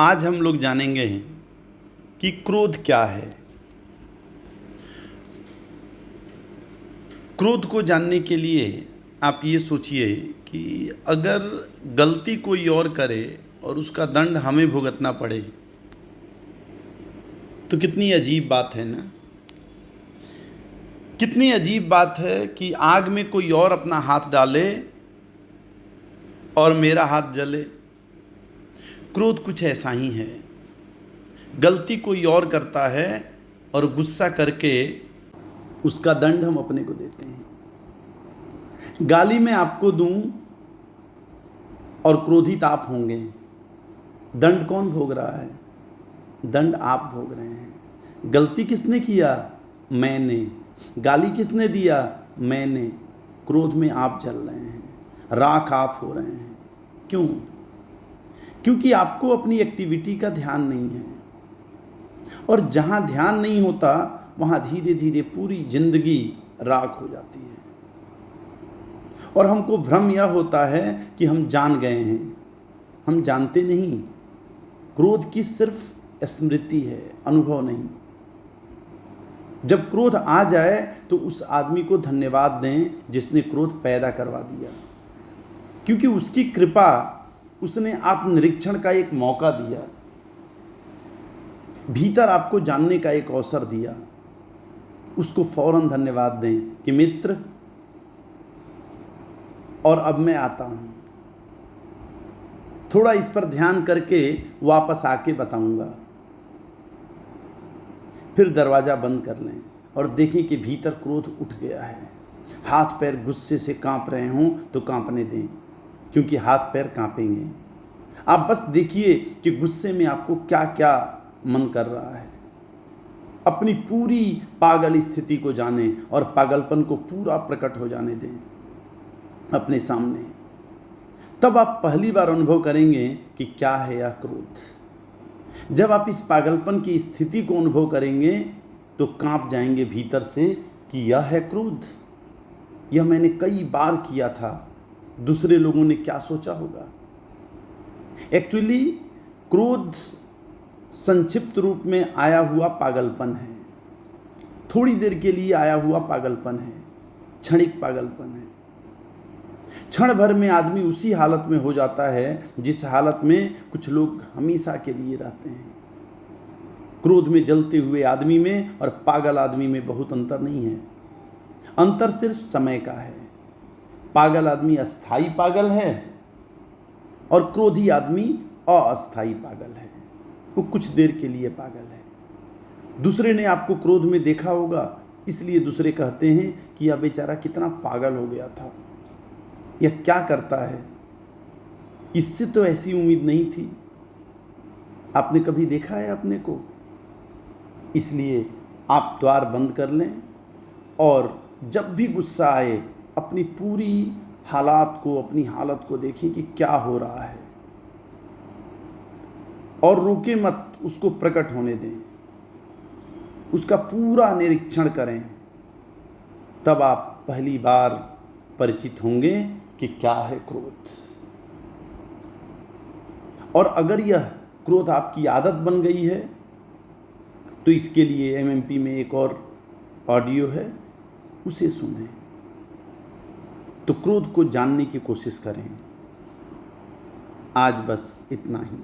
आज हम लोग जानेंगे कि क्रोध क्या है। क्रोध को जानने के लिए आप ये सोचिए कि अगर गलती कोई और करे और उसका दंड हमें भुगतना पड़े तो कितनी अजीब बात है ना। कितनी अजीब बात है कि आग में कोई और अपना हाथ डाले और मेरा हाथ जले। क्रोध कुछ ऐसा ही है। गलती कोई और करता है और गुस्सा करके उसका दंड हम अपने को देते हैं। गाली मैं आपको दूं और क्रोधित आप होंगे, दंड कौन भोग रहा है? दंड आप भोग रहे हैं। गलती किसने किया? मैंने। गाली किसने दिया? मैंने। क्रोध में आप जल रहे हैं, राख आप हो रहे हैं। क्यों? क्योंकि आपको अपनी एक्टिविटी का ध्यान नहीं है, और जहां ध्यान नहीं होता वहां धीरे धीरे पूरी जिंदगी राख हो जाती है। और हमको भ्रम यह होता है कि हम जान गए हैं। हम जानते नहीं। क्रोध की सिर्फ स्मृति है, अनुभव नहीं। जब क्रोध आ जाए तो उस आदमी को धन्यवाद दें जिसने क्रोध पैदा करवा दिया, क्योंकि उसकी कृपा, उसने आत्मनिरीक्षण का एक मौका दिया, भीतर आपको जानने का एक अवसर दिया। उसको फौरन धन्यवाद दें कि मित्र, और अब मैं आता हूं, थोड़ा इस पर ध्यान करके वापस आके बताऊंगा। फिर दरवाज़ा बंद कर लें और देखें कि भीतर क्रोध उठ गया है। हाथ पैर गुस्से से कांप रहे हों तो कांपने दें, क्योंकि हाथ पैर कांपेंगे। आप बस देखिए कि गुस्से में आपको क्या क्या मन कर रहा है। अपनी पूरी पागल स्थिति को जानें और पागलपन को पूरा प्रकट हो जाने दें अपने सामने। तब आप पहली बार अनुभव करेंगे कि क्या है यह क्रोध। जब आप इस पागलपन की स्थिति को अनुभव करेंगे तो कांप जाएंगे भीतर से कि यह है क्रोध। यह मैंने कई बार किया था, दूसरे लोगों ने क्या सोचा होगा। एक्चुअली क्रोध संक्षिप्त रूप में आया हुआ पागलपन है। थोड़ी देर के लिए आया हुआ पागलपन है, क्षणिक पागलपन है। क्षण भर में आदमी उसी हालत में हो जाता है जिस हालत में कुछ लोग हमेशा के लिए रहते हैं। क्रोध में जलते हुए आदमी में और पागल आदमी में बहुत अंतर नहीं है। अंतर सिर्फ समय का है। पागल आदमी अस्थाई पागल है और क्रोधी आदमी अस्थाई पागल है। वो कुछ देर के लिए पागल है। दूसरे ने आपको क्रोध में देखा होगा, इसलिए दूसरे कहते हैं कि यह बेचारा कितना पागल हो गया था, यह क्या करता है, इससे तो ऐसी उम्मीद नहीं थी। आपने कभी देखा है अपने को? इसलिए आप द्वार बंद कर लें और जब भी गुस्सा आए अपनी पूरी हालात को, अपनी हालत को देखें कि क्या हो रहा है, और रोके मत, उसको प्रकट होने दें, उसका पूरा निरीक्षण करें। तब आप पहली बार परिचित होंगे कि क्या है क्रोध। और अगर यह क्रोध आपकी आदत बन गई है तो इसके लिए एमएमपी में एक और ऑडियो है, उसे सुनें। तो क्रोध को जानने की कोशिश करें। आज बस इतना ही।